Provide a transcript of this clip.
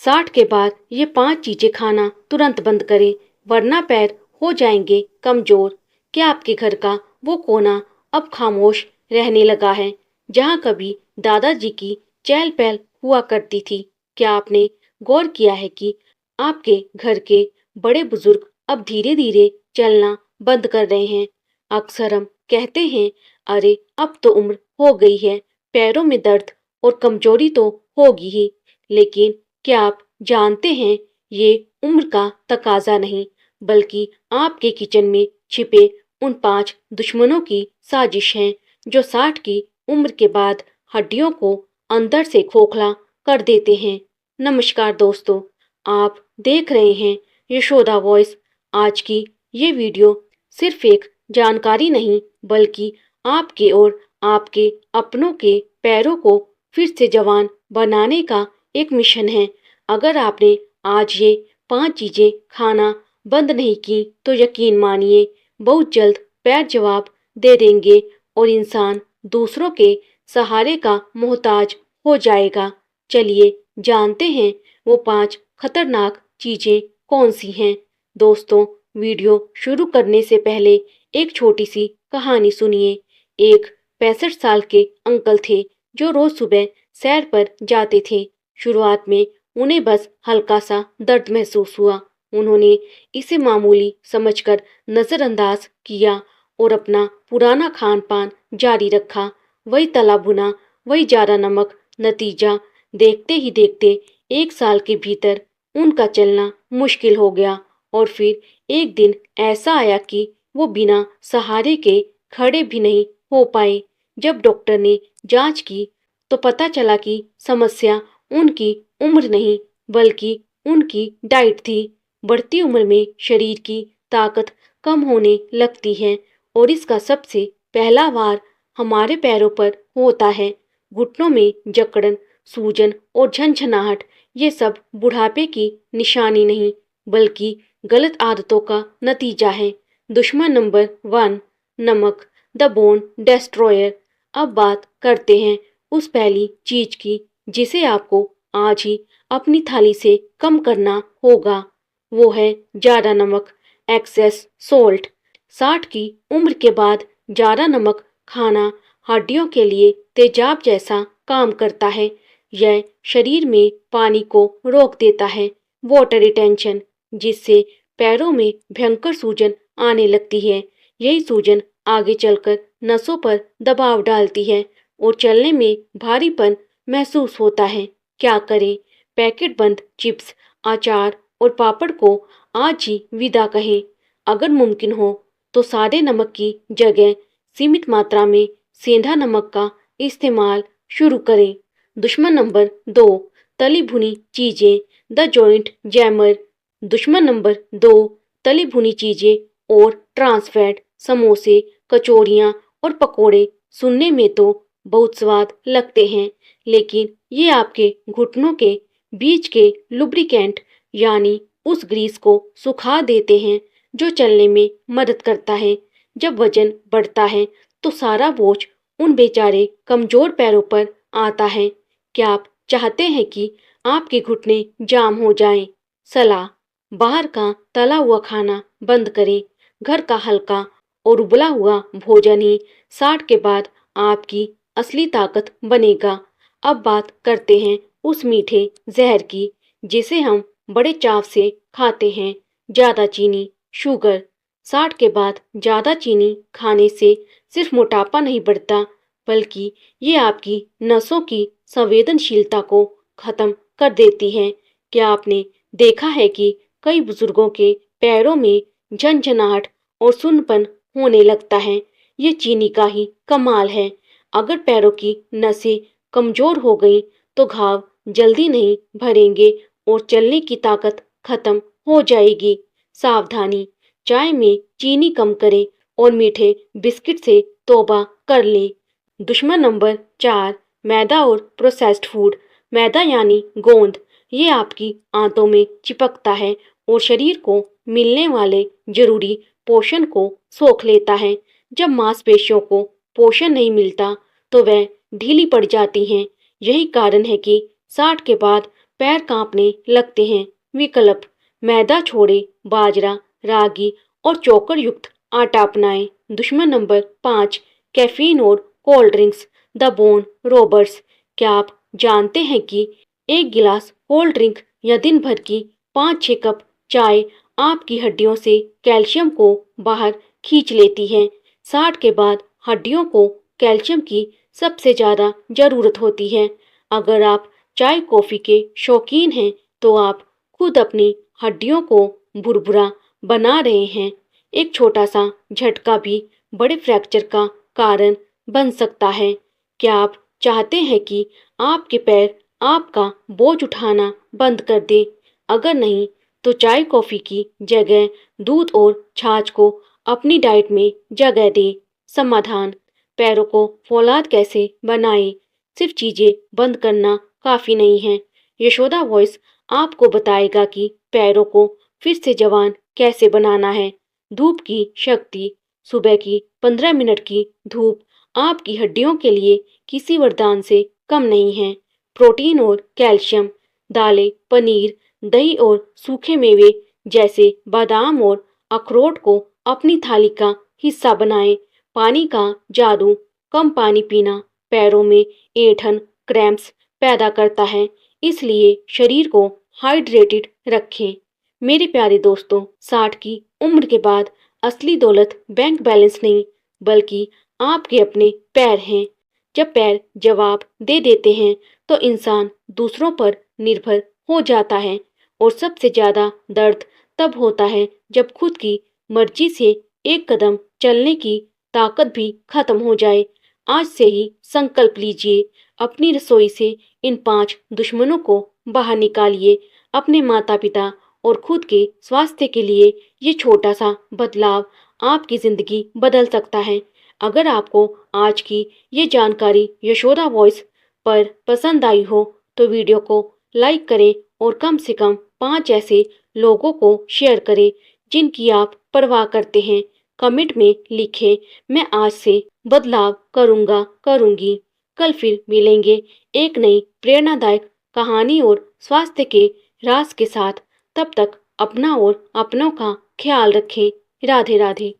60 के बाद ये 5 चीजें खाना तुरंत बंद करें, वरना पैर हो जाएंगे कमजोर। क्या आपके घर का वो कोना अब खामोश रहने लगा है, जहाँ कभी दादाजी की चहल पहल हुआ करती थी? क्या आपने गौर किया है कि आपके घर के बड़े बुजुर्ग अब धीरे धीरे चलना बंद कर रहे हैं? अक्सर हम कहते हैं, अरे अब तो उम्र हो गई है, पैरों में दर्द और कमजोरी तो होगी ही। लेकिन क्या आप जानते हैं, ये उम्र का तकाजा नहीं, बल्कि आपके किचन में छिपे उन 5 दुश्मनों की साजिश है, जो 60 की उम्र के बाद हड्डियों को अंदर से खोखला कर देते हैं। नमस्कार दोस्तों, आप देख रहे हैं यशोदा वॉइस। आज की ये वीडियो सिर्फ एक जानकारी नहीं, बल्कि आपके और आपके अपनों के पैरों को फिर से जवान बनाने का एक मिशन है। अगर आपने आज ये 5 चीजें खाना बंद नहीं की, तो यकीन मानिए बहुत जल्द पैर जवाब दे देंगे और इंसान दूसरों के सहारे का मोहताज हो जाएगा। चलिए जानते हैं वो 5 खतरनाक चीजें कौन सी हैं। दोस्तों, वीडियो शुरू करने से पहले एक छोटी सी कहानी सुनिए। एक 65 साल के अंकल थे, जो रोज सुबह सैर पर जाते थे। शुरुआत में उन्हें बस हल्का सा दर्द महसूस हुआ। उन्होंने इसे मामूली समझकर नजरअंदाज किया और अपना पुराना खान पान जारी रखा। वही तला भुना, वही ज्यादा नमक। नतीजा, देखते ही देखते 1 साल के भीतर उनका चलना मुश्किल हो गया। और फिर एक दिन ऐसा आया कि वो बिना सहारे के खड़े भी नहीं हो पाए। जब डॉक्टर ने जांच की, तो पता चला कि समस्या उनकी उम्र नहीं, बल्कि उनकी डाइट थी। बढ़ती उम्र में शरीर की ताकत कम होने लगती है, और इसका सबसे पहला वार हमारे पैरों पर होता है। घुटनों में जकड़न, सूजन और झंझनाहट, ये सब बुढ़ापे की निशानी नहीं, बल्कि गलत आदतों का नतीजा है। दुश्मन नंबर 1, नमक, द बोन डेस्ट्रॉयर। अब बात करते हैं उस पहली चीज की, जिसे आपको आज ही अपनी थाली से कम करना होगा। वो है ज्यादा नमक, एक्सेस सोल्ट। 60 की उम्र के बाद ज्यादा नमक खाना हड्डियों के लिए तेजाब जैसा काम करता है। यह शरीर में पानी को रोक देता है, वाटर रिटेंशन, जिससे पैरों में भयंकर सूजन आने लगती है। यही सूजन आगे चलकर नसों पर दबाव डालती है और चलने में भारीपन महसूस होता है। क्या करें? पैकेट बंद चिप्स, अचार और पापड़ को आज ही विदा कहें। अगर मुमकिन हो तो सादे नमक की जगह सीमित मात्रा में सेंधा नमक का इस्तेमाल शुरू करें। दुश्मन नंबर 2, तली भुनी चीजें, द जॉइंट जैमर। दुश्मन नंबर 2, तली भुनी चीजें और ट्रांस फैट। समोसे, कचौरियाँ और पकोड़े सुनने में तो बहुत स्वाद लगते हैं, लेकिन ये आपके घुटनों के बीच के लुब्रिकेंट, यानी उस ग्रीस को सुखा देते हैं जो चलने में मदद करता है। जब वजन बढ़ता है, तो सारा बोझ उन बेचारे कमजोर पैरों पर आता है। क्या आप चाहते हैं कि आपके घुटने जाम हो जाएं? सलाह: बाहर का तला हुआ खाना बंद करें। घर का हल्का और उबला हुआ भोजन ही 60 के बाद आपकी असली ताकत बनेगा। अब बात करते हैं उस मीठे जहर की, जिसे हम बड़े चाव से खाते हैं, ज्यादा चीनी, शुगर। 60 के बाद ज्यादा चीनी खाने से सिर्फ मोटापा नहीं बढ़ता, बल्कि ये आपकी नसों की संवेदनशीलता को खत्म कर देती है। क्या आपने देखा है कि कई बुजुर्गों के पैरों में झंझनाहट और सुन्नपन होने लगता है? ये चीनी का ही कमाल है। अगर पैरों की नसें कमजोर हो गई, तो घाव जल्दी नहीं भरेंगे और चलने की ताकत खत्म हो जाएगी। सावधानी: चाय में चीनी कम करें और मीठे बिस्किट से तौबा कर लें। दुश्मन नंबर 4, मैदा और प्रोसेस्ड फूड। मैदा यानी गोंद, ये आपकी आंतों में चिपकता है और शरीर को मिलने वाले जरूरी पोषण को सोख लेता है। जब मांसपेशियों को पोषण नहीं मिलता, तो वह ढीली पड़ जाती हैं। यही कारण है कि 60 के बाद पैर कांपने लगते हैं। विकल्प: मैदा छोड़े, बाजरा, रागी और चोकर युक्त आटा अपनाएं। दुश्मन नंबर 5: कैफीन और cold drinks. The bone robbers. क्या आप जानते हैं कि एक गिलास कोल्ड ड्रिंक या दिन भर की 5-6 कप चाय आपकी हड्डियों से कैल्शियम को बाहर खींच लेती है। 60 के बाद हड्डियों को कैल्शियम की सबसे ज़्यादा ज़रूरत होती है। अगर आप चाय कॉफ़ी के शौकीन हैं तो आप खुद अपनी हड्डियों को भुरभुरा बना रहे हैं। एक छोटा सा झटका भी बड़े फ्रैक्चर का कारण बन सकता है। क्या आप चाहते हैं कि आपके पैर आपका बोझ उठाना बंद कर दें? अगर नहीं तो चाय कॉफ़ी की जगह दूध और छाछ को अपनी डाइट में जगह दें। समाधान: पैरों को फौलाद कैसे बनाएं? सिर्फ चीज़ें बंद करना काफ़ी नहीं है। यशोदा वॉइस आपको बताएगा कि पैरों को फिर से जवान कैसे बनाना है। धूप की शक्ति: सुबह की 15 मिनट की धूप आपकी हड्डियों के लिए किसी वरदान से कम नहीं है। प्रोटीन और कैल्शियम: दालें, पनीर, दही और सूखे मेवे जैसे बादाम और अखरोट को अपनी थाली का हिस्सा बनाएं। पानी का जादू: कम पानी पीना पैरों में ऐंठन, क्रैम्प्स पैदा करता है, इसलिए शरीर को हाइड्रेटेड रखें। मेरे प्यारे दोस्तों, 60 की उम्र के बाद असली दौलत बैंक बैलेंस नहीं, बल्कि आपके अपने पैर हैं। जब पैर जवाब दे देते हैं तो इंसान दूसरों पर निर्भर हो जाता है और सबसे ज़्यादा दर्द तब होता है जब खुद की मर्जी से एक कदम चलने की ताकत भी खत्म हो जाए। आज से ही संकल्प लीजिए, अपनी रसोई से इन 5 दुश्मनों को बाहर निकालिए। अपने माता पिता और खुद के स्वास्थ्य के लिए ये छोटा सा बदलाव आपकी ज़िंदगी बदल सकता है। अगर आपको आज की ये जानकारी यशोदा वॉइस पर पसंद आई हो तो वीडियो को लाइक करें और कम से कम 5 ऐसे लोगों को शेयर करें जिनकी आप परवाह करते हैं। कमेंट में लिखें, मैं आज से बदलाव करूँगा, करूँगी। कल फिर मिलेंगे एक नई प्रेरणादायक कहानी और स्वास्थ्य के राज के साथ। तब तक अपना और अपनों का ख्याल रखें। राधे राधे।